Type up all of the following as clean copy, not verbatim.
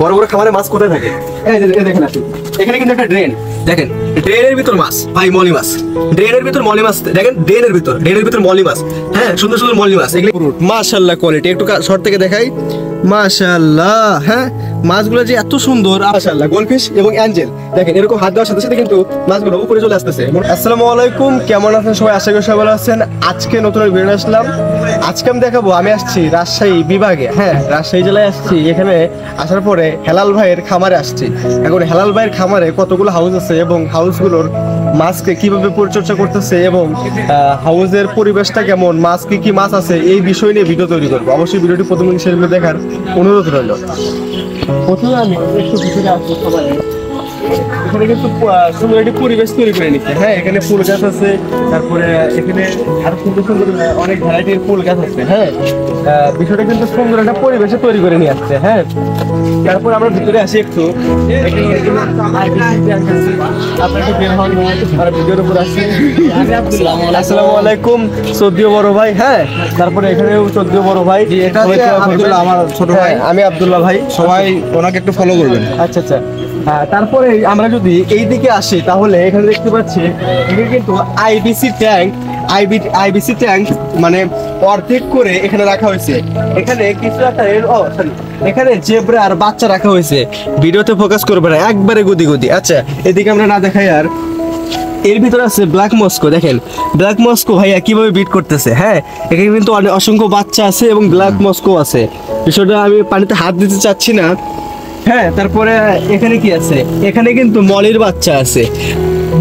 বড় বড় খামারে মাছ কোথায় থাকে? এই যে দেখেন আপনি, এখানে কিন্তু একটা ড্রেন, দেখেন ড্রেনের ভিতর মাছ, ভাই মলি মাছ, ড্রেনের ভিতর মলি মাছ, দেখেন ড্রেনের ভিতর মলি মাছ, হ্যাঁ সুন্দর সুন্দর মলি মাছ, এগুলো মাশাআল্লাহ কোয়ালিটি। একটু শর্ট থেকে দেখাই, মাশাআল্লাহ, হ্যাঁ মাছগুলো যে এত সুন্দর, মাশাআল্লাহ। গোল্ডফিশ এবং অ্যাঞ্জেল, দেখেন এরকম হাত দেওয়ার সাথে সাথে কিন্তু মাছগুলো উপরে চলে আসতেছে। আসসালামু আলাইকুম, কেমন আছেন সবাই? আশা করি সবাই ভালো আছেন। আজকে নতুন ভিডিও আসলাম। আজকে আমি দেখাবো, আমি আসছি রাজশাহী বিভাগে, হ্যাঁ রাজশাহী জেলায় আসছি। এখানে আসার পরে হেলাল ভাইয়ের খামারে আসছি। এখন হেলাল ভাইয়ের খামারে কতগুলো হাউস আছে এবং হাউসগুলোর মাছকে কিভাবে পরিচর্যা করতেছে এবং হাউসের পরিবেশটা কেমন, মাছ কি মাছ আছে, এই বিষয় নিয়ে ভিডিও তৈরি করবো। অবশ্যই ভিডিওটি প্রথমে শেষ করে দেখার অনুরোধ রইল। প্রথমে আমি একটু ভিতরে আসবো। সবাই এখানে কিন্তু সুন্দর একটি পরিবেশ তৈরি করে নিচ্ছে, হ্যাঁ এখানে ফুল গাছ আছে, তারপরে এখানে আরো সুন্দর সুন্দর অনেক ভ্যারাইটির ফুল গাছ আছে, হ্যাঁ বিষয়টা কিন্তু সুন্দর একটা পরিবেশে তৈরি করে নিয়ে আসছে। হ্যাঁ তারপর আমরা ভিতরে আসি একটু, ভিডিওর উপর আসি। আসসালামু আলাইকুম, সৌদিও বড় ভাই, হ্যাঁ তারপরে এখানেও সৌদিও বড় ভাই, আমার ছোট ভাই, আমি আব্দুল্লাহ ভাই, সবাই ওনাকে একটু ফলো করবেন। আচ্ছা আচ্ছা। তারপরে আমরা যদি এই দিকে আসি, তাহলে এখানে দেখতে পাচ্ছি এখানে কিন্তু আইবিসি ট্যাঙ্ক মানে অর্ধেক করে এখানে রাখা হয়েছে। এখানে কিছু এখানে জেব্রা আর বাচ্চা রাখা হয়েছে। ভিডিওতে ফোকাস করবে না, একবারে গদি। আচ্ছা এদিকে আমরা না দেখাই। আর এর ভিতরে আছে ব্ল্যাক মস্কো, দেখেন ব্ল্যাক মস্কো ভাইয়া কিভাবে বিট করতেছে। হ্যাঁ এখানে কিন্তু অসংখ্য বাচ্চা আছে এবং ব্ল্যাক মস্কো আছে। বিষয়টা আমি পানিতে হাত দিতে চাচ্ছি না। হ্যাঁ তারপরে এখানে কি আছে, এখানে কিন্তু মলির বাচ্চা আছে।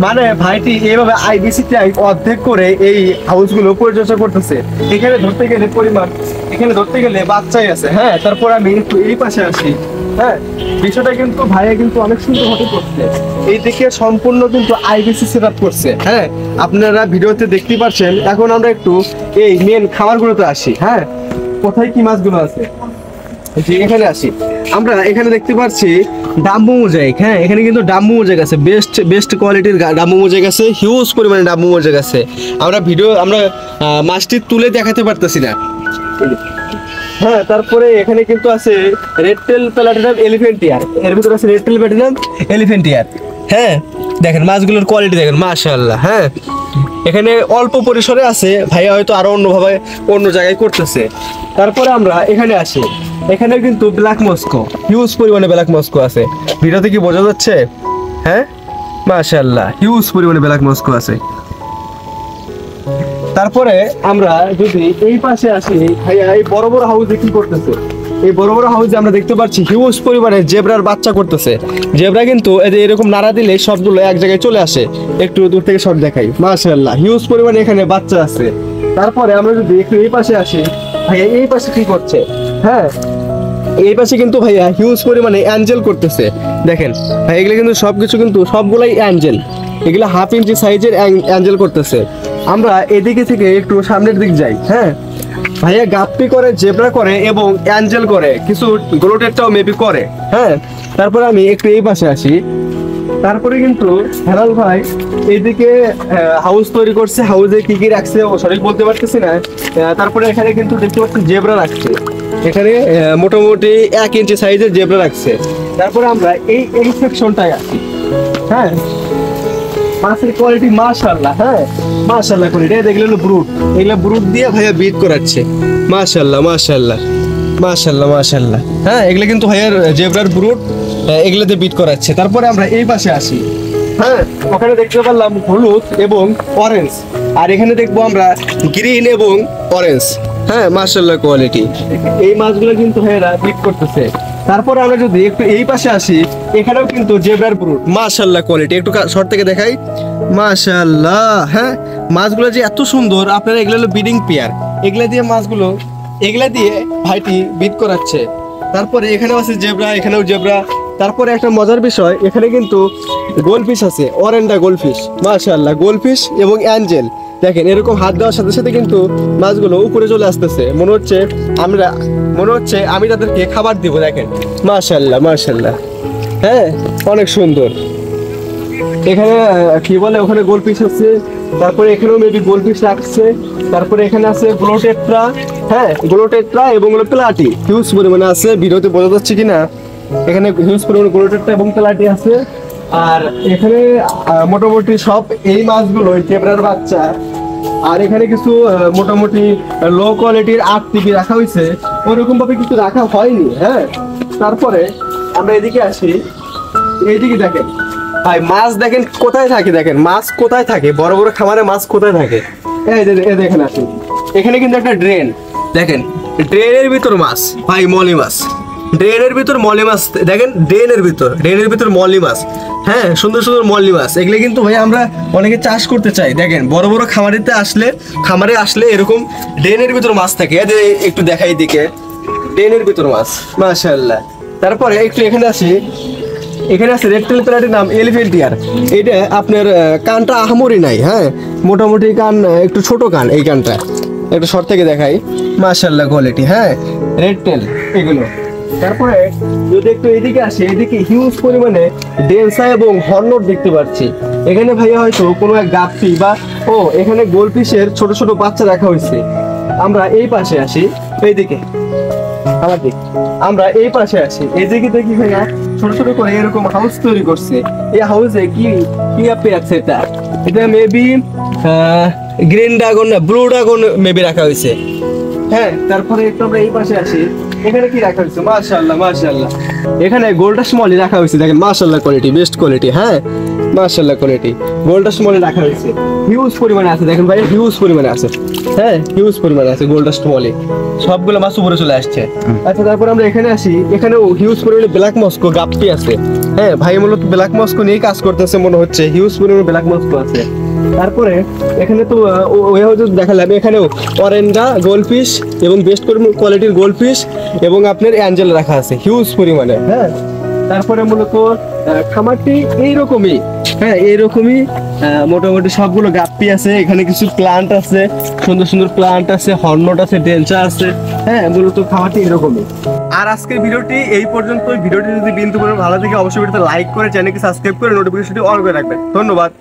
মানে ভাইটি এইভাবে আইবিসি ট্যাঙ্ক অর্ধেক করে এই হাউসগুলো পরিচর্যা করতেছে। এখানে ধরতে গেলে পরিমাণ, এখানে ধরতে গেলে বাচ্চাই আছে। হ্যাঁ তারপর আমি একটু এই পাশে আসি। হ্যাঁ বিষয়টা কিন্তু ভাইয়া কিন্তু অনেক সুন্দর ভাবে করছে। এই দিকে সম্পূর্ণ কিন্তু আইবিসি সেটআপ করছে। হ্যাঁ আপনারা ভিডিওতে দেখতে পাচ্ছেন। এখন আমরা একটু এই মেন খামারগুলোতে আসি। হ্যাঁ কোথায় কি মাছগুলো আছে এখানে আসি। আমরা এখানে দেখতে পাচ্ছি ডাম্বু মোজাইক। হ্যাঁ এখানে কিন্তু ডাম্বু মোজাইক আছে, বেস্ট কোয়ালিটির ডাম্বু মোজাইক আছে, হিউজ পরিমাণে ডাম্বু মোজাইক আছে। আমরা মাছটি তুলে দেখাতে পারতেছি না। হ্যাঁ তারপরে এখানে কিন্তু আছে রেড টেল প্লাটিনাম এলিফ্যান্টিয়ার, এর ভিতরে আছে রেড টেল প্লাটিনাম এলিফ্যান্টিয়ার। হ্যাঁ দেখেন মাছগুলোর কোয়ালিটি দেখেন, মাশাআল্লাহ। হ্যাঁ এখানে অল্প পরিসরে আছে, ভাইয়া হয়তো আরো অন্য জায়গায় করতেছে। তারপরে আমরা এখানে আসি, এখানে কিন্তু ব্ল্যাক মস্কো, হিউজ পরিমাণে ব্ল্যাক মস্কো আছে। ভিডিওতে কি বোঝা যাচ্ছে? হ্যাঁ মাশাআল্লাহ, হিউজ পরিমাণে ব্ল্যাক মস্কো আছে। তারপরে আমরা যদি এই পাশে আসি, ভাইয়া এই বড় বড় হাউসে কি করতেছে? এই বড় বড় হাউসে আমরা দেখতে পাচ্ছি হিউজ পরিমাণে জেব্রার বাচ্চা করতেছে। জেব্রা কিন্তু এরকম নাড়া দিলে সবগুলো এক জায়গায় চলে আসে। একটু দূর থেকে সব দেখাই, মাশাআল্লাহ হিউজ পরিমাণে এখানে বাচ্চা আছে। তারপরে আমরা যদি একটু এই পাশে আসি, ভাইয়া এই পাশে কি করছে? হ্যাঁ এই পাশে কিন্তু ভাইয়া হিউজ পরিমাণে অ্যাঞ্জেল করতেছে। দেখেন ভাই এগুলো কিন্তু সবকিছু কিন্তু সবগুলাই অ্যাঞ্জেল, এগুলো 1/2 ইঞ্চি সাইজের অ্যাঞ্জেল করতেছে। আমরা এদিকে থেকে একটু সামনের দিক যাই। হ্যাঁ ভাইয়া গাপ্পি করে, জেব্রা করে এবং অ্যাঞ্জেল করে, কিছু গ্লোটেডটাও মেবি করে। হ্যাঁ তারপরে আমি একটু এই পাশে আসি। তারপরে কিন্তু হেলাল ভাই এইদিকে হাউস তৈরি করছে, হাউসে কি কি রাখছে ও সঠিক বলতে পারতেছি না। তারপরে এখানে কিন্তু দেখতে পাচ্ছি জেব্রা রাখছে, এখানে মোটামুটি 1 ইঞ্চি সাইজের জেব্রা রাখছে। তারপরে আমরা এই সেকশনটায় আসি। হ্যাঁ মাছের কোয়ালিটি মাশাআল্লাহ, হ্যাঁ মাশাআল্লাহ কোয়ালিটি। দেখলে হলো ব্রুট, এগুলো ব্রুট দিয়ে ভাইয়া বিট করাচ্ছে। মাশাআল্লাহ মাশাআল্লাহ মাশাআল্লাহ মাশাআল্লাহ। হ্যাঁ এগুলো কিন্তু ভাইয়ার জেব্রার ব্রুট, এগুলোতে বিট করাচ্ছে। তারপরে আমরা এই পাশে আসি। হ্যাঁ ওখানে দেখতে পারলাম হলুদ এবং অরেঞ্জ, আর এখানে দেখবো আমরা গ্রিন এবং অরেঞ্জ। হ্যাঁ মাশাআল্লাহ কোয়ালিটি। এই মাছগুলো কিন্তু ভাইয়ারা বিট করতেছে। তারপরে আমরা যদি একটু এই পাশে আসি, এখানেও কিন্তু জেব্রার ব্রুট, মাশাআল্লাহ কোয়ালিটি। একটু শর্ট থেকে দেখাই, মাশাআল্লাহ। হ্যাঁ মাছগুলো যে এত সুন্দর, আপনারা এগুলো হলো ব্রিডিং পেয়ার, এগুলা দিয়ে ভাইটি বিট করাচ্ছে। তারপরে এখানেও আছে জেব্রা, এখানেও জেব্রা। তারপরে একটা মজার বিষয়, এখানে কিন্তু গোল্ডফিশ আছে, অরেন্ডা গোল্ডফিশ, মাশাআল্লাহ গোল্ডফিশ এবং অ্যাঞ্জেল। দেখেন এরকম হাত দেওয়ার সাথে সাথে কিন্তু মাছগুলো উপরে চলে আসতেছে, মনে হচ্ছে আমি তাদেরকে খাবার দিব। দেখেন মাশাআল্লাহ মাশাআল্লাহ, হ্যাঁ অনেক সুন্দর। এখানে কি বলে, ওখানে গোল্ডফিশ আছে, তারপরে এখানেও মেবি গোল্ডফিশ রাখছে। তারপরে এখানে আছে গ্লোটেট্রা, হ্যাঁ গ্লোটেট্রা এবং প্লাটি হিউজ পরিমাণে আছে। ভিডিওতে বোঝা যাচ্ছে কিনা এখানে হিউজ পরিমাণে গোল্ডেরটা এবং তেলাটি আছে। আর এখানে মোটামুটি সব এই মাছগুলো জেব্রার বাচ্চা। আর এখানে কিছু মোটামুটি লো কোয়ালিটির আরটিপি রাখা হয়েছে, ওরকম ভাবে কিছু রাখা হয়নি। হ্যাঁ, তারপরে আমরা এদিকে আসি, এইদিকে দেখেন ভাই মাছ দেখেন কোথায় থাকে, দেখেন মাছ কোথায় থাকে, বড় বড় খামারে মাছ কোথায় থাকে। এই দেখেন আসুন, এখানে কিন্তু একটা ড্রেন, দেখেন ড্রেনের ভিতর মাছ ভাই, মলি মাছ ড্রেনের ভিতর, মলি মাছ দেখেন, ড্রেনের ভিতর মলি মাছ। হ্যাঁ, সুন্দর সুন্দর মলি মাছ, এগুলো কিন্তু ভাই আমরা অনেকে চাষ করতে চাই। দেখেন বড় বড় খামারে আসলে এরকম ড্রেনের ভিতর মাছ থাকে। একটু দেখাই দিকে, ড্রেনের ভিতর মাছ, মাশাআল্লাহ। তারপরে একটু এখানে আসি, এখানে আছে রেড টেল প্যারাটির নাম এলিফেন্টিয়ার। এটা আপনার কানটা আহামরি নাই। হ্যাঁ, মোটামুটি কান, একটু ছোট কান, এই কানটা একটু শর্ট থেকে দেখাই, মাশাআল্লাহ কোয়ালিটি। হ্যাঁ, রেড টেল এগুলো। তারপরে যদি একটু এদিকে আসি, এদিকে হিউজ পরিমাণে ডেলসা এবং হর্নট দেখতে পাচ্ছি। এখানে ভাইয়া হয়তো কোনো এক গাপ্পি বা এখানে গোলফিশের ছোট ছোট বাচ্চা রাখা হয়েছে। আমরা এই পাশে আসি, এইদিকে আমরা এই পাশে আসি, এইদিকে দেখি ভাইয়া ছোট ছোট করে এরকম হাউস তৈরি করছে। এই হাউসে কি কি আপনি আছে, এটা মেবি গ্রিন ড্রাগন না ব্লু ড্রাগন মেবি রাখা হয়েছে। হ্যাঁ, তারপরে একটু আমরা এই পাশে আসি, এখানে কি রাখা হয়েছে, মাশাআল্লাহ এখানে গোল্ডাস মলি রাখা হয়েছে। দেখেন মাশাআল্লাহ কোয়ালিটি, বেস্ট কোয়ালিটি। হ্যাঁ, মাশাআল্লাহ কোয়ালিটি, গোল্ডাস মলি রাখা হয়েছে, হিউজ পরিমাণে আছে। দেখেন ভাই হিউজ পরিমাণে আছে। হ্যাঁ, হিউজ পরিমাণে আছে গোল্ডাস মলি, সবগুলো মাছ উপরে চলে আসছে। আচ্ছা, তারপর আমরা এখানে আসি, এখানেও হিউজ পরিমাণে ব্ল্যাক মস্কো গাপ্পি আছে। হ্যাঁ ভাই, মূলত ব্ল্যাক মস্কো নিয়ে কাজ করতেছে মনে হচ্ছে, হিউজ পরিমাণে ব্ল্যাক মস্কো আছে। তারপরে এখানে তো দেখালাম, এখানেও অরেঞ্জা গোলফিশ এবং বেস্ট কোয়ালিটির গোলফিশ এবং আপনার অ্যাঞ্জেল রাখা আছে হিউজ পরিমাণে। হ্যাঁ, তারপরে মূলত খামারটি এইরকমই। হ্যাঁ, এইরকমই মোটামুটি সবগুলো গাপ্পি আছে। এখানে কিছু প্লান্ট আছে, সুন্দর সুন্দর প্লান্ট আছে, হর্নট আছে, ডেলচা আছে। হ্যাঁ, মূলত খামারটি এরকমই। আর আজকের ভিডিওটি এই পর্যন্ত। ভিডিওটি যদি বিন্দু করে ভালো থাকে অবশ্যই ভিডিওতে লাইক করে চ্যানেলকে সাবস্ক্রাইব করে নোটিফিকেশনটি অন করে রাখবেন। ধন্যবাদ।